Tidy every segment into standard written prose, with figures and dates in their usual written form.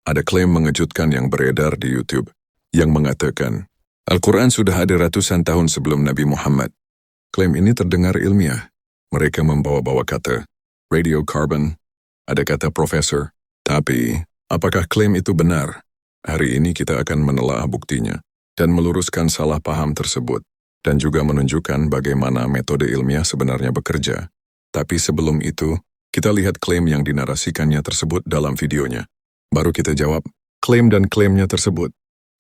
ada klaim mengejutkan yang beredar di YouTube yang mengatakan Al-Quran sudah ada ratusan tahun sebelum Nabi Muhammad. Klaim ini terdengar ilmiah. Mereka membawa-bawa kata radiocarbon, ada kata profesor. Tapi, apakah klaim itu benar? Hari ini kita akan menelaah buktinya dan meluruskan salah paham tersebut dan juga menunjukkan bagaimana metode ilmiah sebenarnya bekerja. Tapi sebelum itu, kita lihat klaim yang dinarasikannya tersebut dalam videonya. Baru kita jawab klaim dan klaimnya tersebut.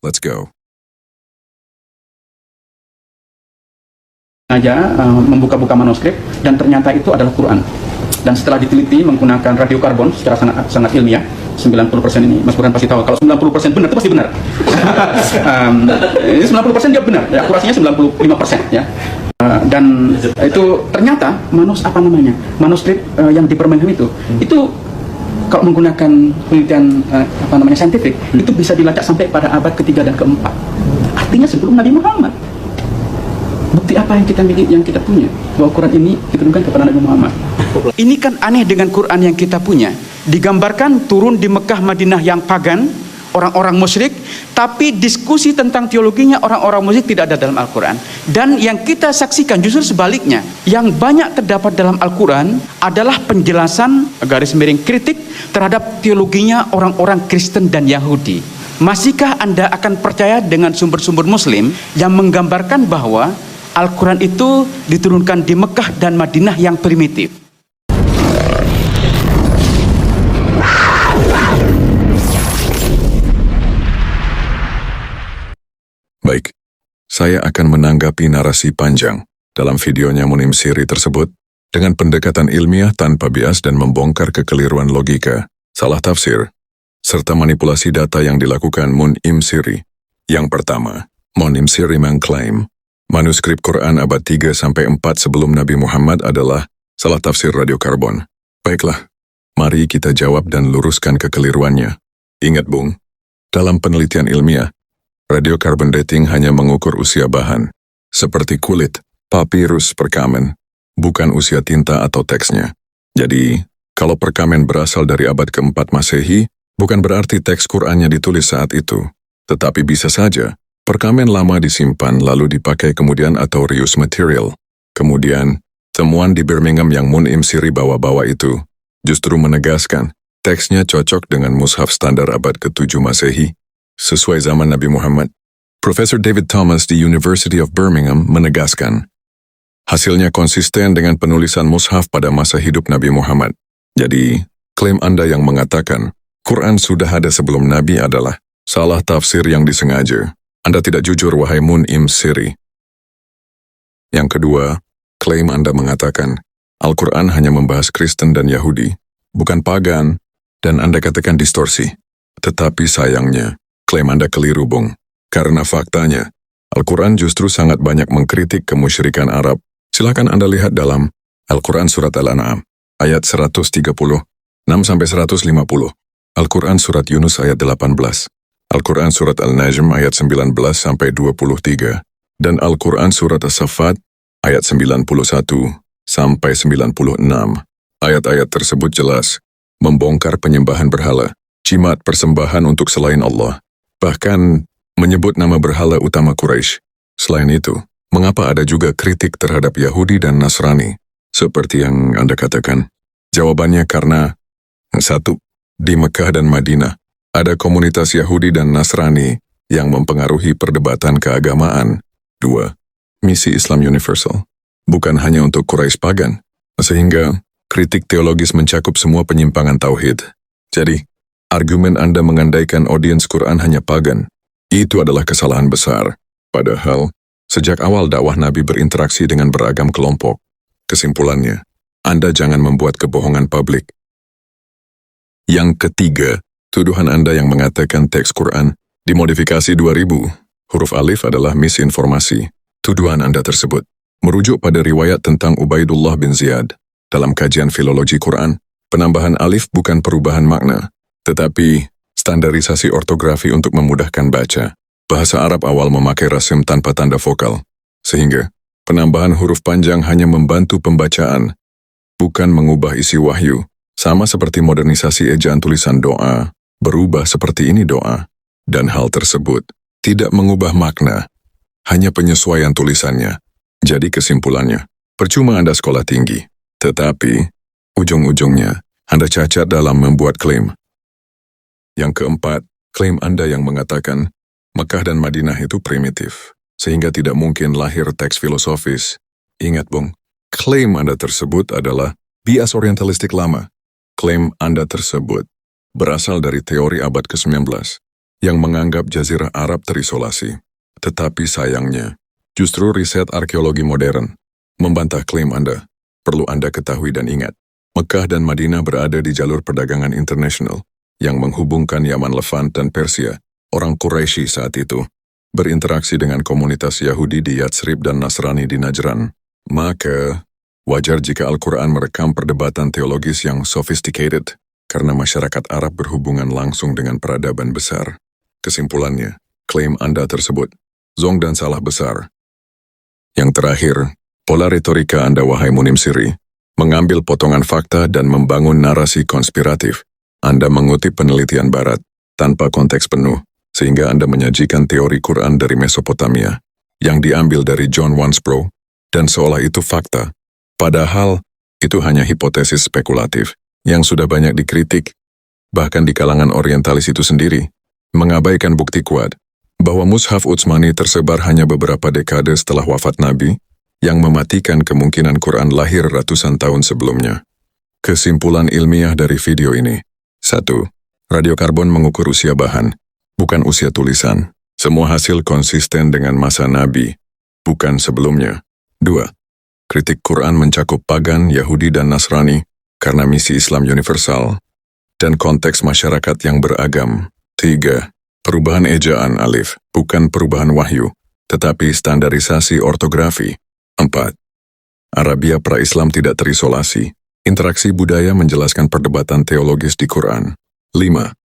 Let's go. Membuka-buka manuskrip dan ternyata itu adalah Quran. Dan setelah diteliti menggunakan radiokarbon secara sangat ilmiah, 90% ini Mas Burhan pasti tahu kalau 90% benar itu pasti benar. Ini 90% dia benar, ya, akurasinya 95% ya. Dan itu ternyata manuskrip yang di Birmingham itu kalau menggunakan penelitian saintifik itu bisa dilacak sampai pada abad ketiga dan keempat. Artinya sebelum Nabi Muhammad. Bukti apa yang kita miliki, yang kita punya bahwa Quran ini diturunkan kepada Nabi Muhammad? Ini kan aneh dengan Quran yang kita punya. Digambarkan turun di Mekah Madinah yang pagan, orang-orang musyrik, tapi diskusi tentang teologinya orang-orang musyrik tidak ada dalam Al-Quran. Dan yang kita saksikan justru sebaliknya. Yang banyak terdapat dalam Al-Quran adalah penjelasan garis miring kritik terhadap teologinya orang-orang Kristen dan Yahudi. Masihkah Anda akan percaya dengan sumber-sumber Muslim yang menggambarkan bahwa Al-Quran itu diturunkan di Mekah dan Madinah yang primitif? Baik, saya akan menanggapi narasi panjang dalam videonya Munim Siri tersebut dengan pendekatan ilmiah tanpa bias dan membongkar kekeliruan logika, salah tafsir, serta manipulasi data yang dilakukan Munim Siri. Yang pertama, Munim Siri mengklaim manuskrip Quran abad 3-4 sebelum Nabi Muhammad adalah salah tafsir radiokarbon. Baiklah, mari kita jawab dan luruskan kekeliruannya. Ingat Bung, dalam penelitian ilmiah, radiokarbon dating hanya mengukur usia bahan, seperti kulit, papirus perkamen, bukan usia tinta atau teksnya. Jadi, kalau perkamen berasal dari abad ke-4 Masehi, bukan berarti teks Qurannya ditulis saat itu. Tetapi bisa saja, perkamen lama disimpan lalu dipakai kemudian atau reuse material. Kemudian, temuan di Birmingham yang Munim Siri bawa-bawa itu justru menegaskan teksnya cocok dengan mushaf standar abad ke-7 Masehi, sesuai zaman Nabi Muhammad. Profesor David Thomas di University of Birmingham menegaskan, hasilnya konsisten dengan penulisan mushaf pada masa hidup Nabi Muhammad. Jadi, klaim Anda yang mengatakan Quran sudah ada sebelum Nabi adalah salah tafsir yang disengaja. Anda tidak jujur, wahai Munim Siri. Yang kedua, klaim Anda mengatakan Al-Quran hanya membahas Kristen dan Yahudi, bukan pagan, dan Anda katakan distorsi. Tetapi sayangnya, klaim Anda keliru, Bung. Karena faktanya, Al-Quran justru sangat banyak mengkritik kemusyrikan Arab. Silakan Anda lihat dalam Al-Quran Surat Al-An'am, ayat 136-150, Al-Quran Surat Yunus ayat 18, Al-Quran Surat Al-Najm ayat 19-23, dan Al-Quran Surat As-Saffat ayat 91-96. Ayat-ayat tersebut jelas membongkar penyembahan berhala, jimat persembahan untuk selain Allah, bahkan menyebut nama berhala utama Quraisy. Selain itu, mengapa ada juga kritik terhadap Yahudi dan Nasrani, seperti yang Anda katakan? Jawabannya karena 1. Di Mekah dan Madinah, ada komunitas Yahudi dan Nasrani yang mempengaruhi perdebatan keagamaan. 2. Misi Islam universal, bukan hanya untuk Quraisy pagan, sehingga kritik teologis mencakup semua penyimpangan tauhid. Jadi, argumen Anda mengandaikan audiens Quran hanya pagan, itu adalah kesalahan besar. Padahal, sejak awal dakwah Nabi berinteraksi dengan beragam kelompok. Kesimpulannya, Anda jangan membuat kebohongan publik. Yang ketiga, tuduhan Anda yang mengatakan teks Quran dimodifikasi 2000 huruf alif adalah misinformasi. Tuduhan Anda tersebut merujuk pada riwayat tentang Ubaidullah bin Ziyad. Dalam kajian filologi Quran, penambahan alif bukan perubahan makna, tetapi standarisasi ortografi untuk memudahkan baca. Bahasa Arab awal memakai rasim tanpa tanda vokal, sehingga penambahan huruf panjang hanya membantu pembacaan, bukan mengubah isi wahyu. Sama seperti modernisasi ejaan tulisan doa, berubah seperti ini doa, dan hal tersebut tidak mengubah makna, hanya penyesuaian tulisannya. Jadi kesimpulannya, percuma Anda sekolah tinggi, tetapi ujung-ujungnya Anda cacat dalam membuat klaim. Yang keempat, klaim Anda yang mengatakan Mekah dan Madinah itu primitif, sehingga tidak mungkin lahir teks filosofis. Ingat, Bung, klaim Anda tersebut adalah bias orientalistik lama. Klaim Anda tersebut berasal dari teori abad ke-19 yang menganggap Jazirah Arab terisolasi. Tetapi sayangnya, justru riset arkeologi modern membantah klaim Anda. Perlu Anda ketahui dan ingat, Mekah dan Madinah berada di jalur perdagangan internasional yang menghubungkan Yaman Levant dan Persia. Orang Quraisy saat itu berinteraksi dengan komunitas Yahudi di Yatsrib dan Nasrani di Najran. Maka, wajar jika Al-Quran merekam perdebatan teologis yang sophisticated karena masyarakat Arab berhubungan langsung dengan peradaban besar. Kesimpulannya, klaim Anda tersebut zong dan salah besar. Yang terakhir, pola retorika Anda wahai Munim Siri, mengambil potongan fakta dan membangun narasi konspiratif. Anda mengutip penelitian Barat tanpa konteks penuh, sehingga Anda menyajikan teori Quran dari Mesopotamia yang diambil dari John Wansbrough, dan seolah itu fakta. Padahal, itu hanya hipotesis spekulatif yang sudah banyak dikritik, bahkan di kalangan orientalis itu sendiri, mengabaikan bukti kuat bahwa Mushaf Utsmani tersebar hanya beberapa dekade setelah wafat Nabi, yang mematikan kemungkinan Quran lahir ratusan tahun sebelumnya. Kesimpulan ilmiah dari video ini: 1. Radiokarbon mengukur usia bahan, bukan usia tulisan. Semua hasil konsisten dengan masa Nabi, bukan sebelumnya. 2. Kritik Quran mencakup pagan, Yahudi, dan Nasrani karena misi Islam universal dan konteks masyarakat yang beragam. 3. Perubahan ejaan alif, bukan perubahan wahyu, tetapi standarisasi ortografi. 4. Arabia pra-Islam tidak terisolasi. Interaksi budaya menjelaskan perdebatan teologis di Quran. 5.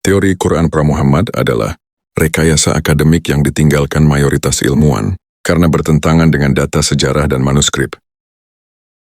Teori Quran pra-Muhammad adalah rekayasa akademik yang ditinggalkan mayoritas ilmuwan karena bertentangan dengan data sejarah dan manuskrip.